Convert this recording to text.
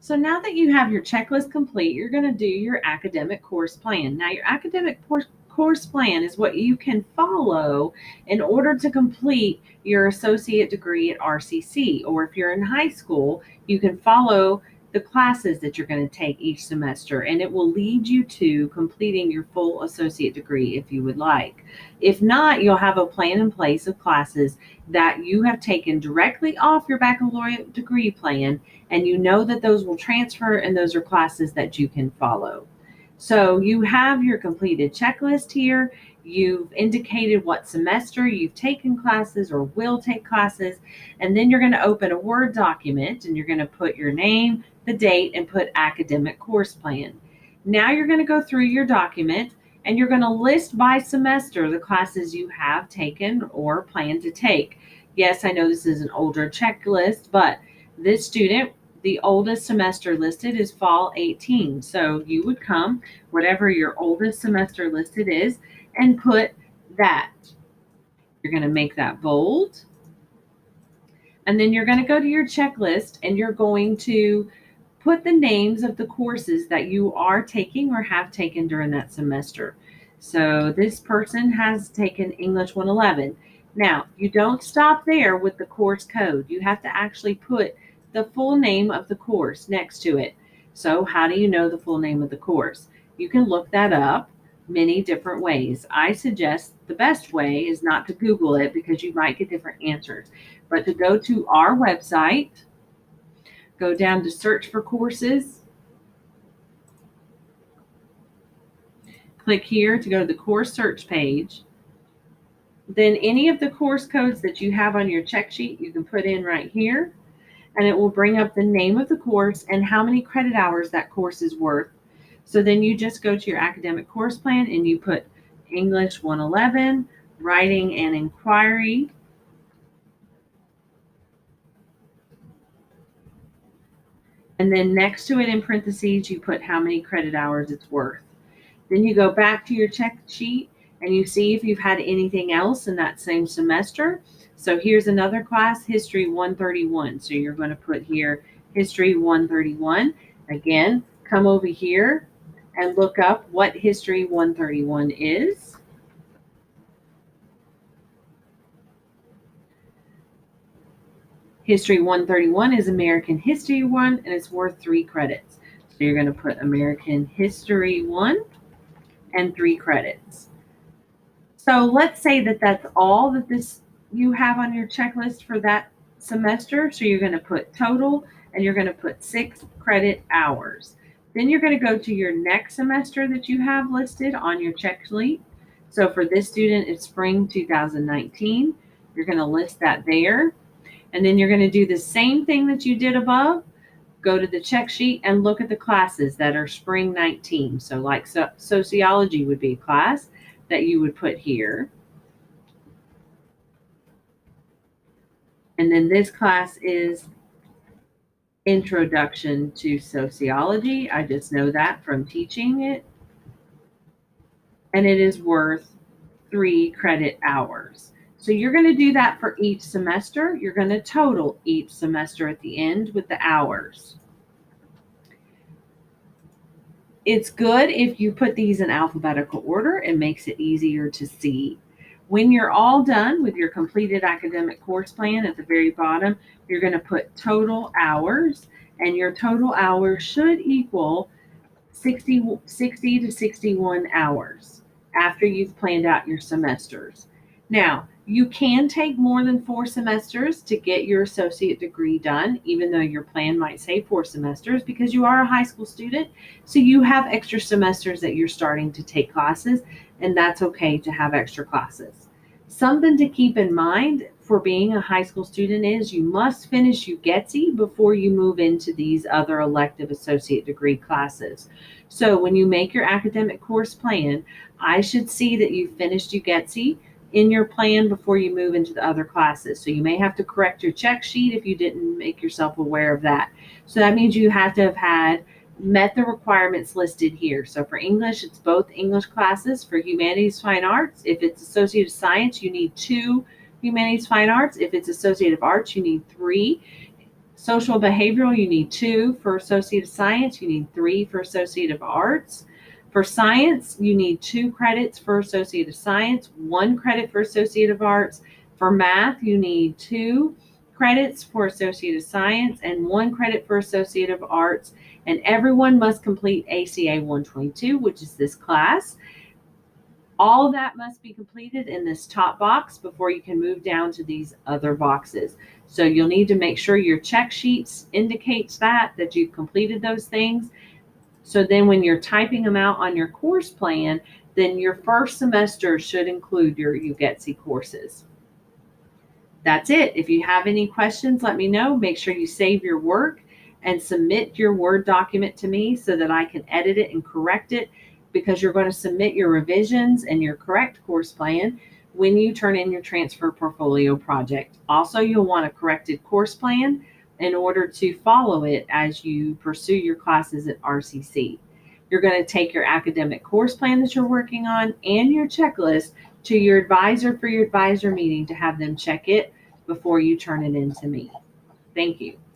So now that you have your checklist complete, you're going to do your academic course plan. Now, your academic course plan is what you can follow in order to complete your associate degree at RCC. Or if you're in high school, you can follow the classes that you're going to take each semester, and it will lead you to completing your full associate degree if you would like. If not, you'll have a plan in place of classes that you have taken directly off your baccalaureate degree plan, and you know that those will transfer and those are classes that you can follow. So you have your completed checklist here. You've indicated what semester you've taken classes or will take classes, and then you're going to open a Word document and you're going to put your name, the date, and put academic course plan. Now you're going to go through your document and you're going to list by semester the classes you have taken or plan to take. Yes, I know this is an older checklist, but this student, the oldest semester listed is fall 18. So you would come, whatever your oldest semester listed is, and put that. You're going to make that bold. And then you're going to go to your checklist and you're going to put the names of the courses that you are taking or have taken during that semester. So this person has taken English 111. Now, you don't stop there with the course code. You have to actually put the full name of the course next to it. So, how do you know the full name of the course? You can look that up many different ways. I suggest the best way is not to Google it because you might get different answers, but to go to our website, go down to search for courses, click here to go to the course search page. Then any of the course codes that you have on your check sheet, you can put in right here, and it will bring up the name of the course and how many credit hours that course is worth. So then you just go to your academic course plan and you put English 111, writing and inquiry. And then next to it in parentheses, you put how many credit hours it's worth. Then you go back to your check sheet and you see if you've had anything else in that same semester. So here's another class, History 131. So you're going to put here History 131. Again, come over here and look up what History 131 is. History 131 is American History 1 and it's worth 3 credits. So you're going to put American History 1 and 3 credits. So let's say that that's all that this you have on your checklist for that semester. So you're going to put total and you're going to put 6 credit hours. Then you're going to go to your next semester that you have listed on your check sheet. So for this student, it's spring 2019. You're going to list that there. And then you're going to do the same thing that you did above. Go to the check sheet and look at the classes that are spring 19. So like sociology would be a class that you would put here. And then this class is Introduction to Sociology. I just know that from teaching it. And it is worth 3 credit hours. So you're going to do that for each semester. You're going to total each semester at the end with the hours. It's good if you put these in alphabetical order. It makes it easier to see. When you're all done with your completed academic course plan, at the very bottom, you're going to put total hours, and your total hours should equal 60 to 61 hours after you've planned out your semesters. Now, you can take more than 4 semesters to get your associate degree done, even though your plan might say 4 semesters, because you are a high school student. So you have extra semesters that you're starting to take classes, and that's okay to have extra classes. Something to keep in mind for being a high school student is you must finish UGETSI before you move into these other elective associate degree classes. So when you make your academic course plan, I should see that you finished UGETSI in your plan before you move into the other classes. So you may have to correct your check sheet if you didn't make yourself aware of that. So that means you have to have met the requirements listed here. So for English, it's both English classes. For humanities, fine arts, if it's associated science, you need 2 humanities, fine arts. If it's associative arts, you need 3. Social behavioral, you need 2 for Associate of Science. You need 3 for Associate of Arts. For science, you need 2 credits for Associate of Science, 1 credit for Associate of Arts. For math, you need 2 credits for Associate of Science and 1 credit for Associate of Arts. And everyone must complete ACA 122, which is this class. All that must be completed in this top box before you can move down to these other boxes. So you'll need to make sure your check sheets indicates that you've completed those things. So then when you're typing them out on your course plan, then your first semester should include your UGETC courses. That's it. If you have any questions, let me know. Make sure you save your work and submit your Word document to me so that I can edit it and correct it, because you're going to submit your revisions and your correct course plan when you turn in your transfer portfolio project. Also, you'll want a corrected course plan in order to follow it as you pursue your classes at RCC. You're going to take your academic course plan that you're working on and your checklist to your advisor for your advisor meeting to have them check it before you turn it in to me. Thank you.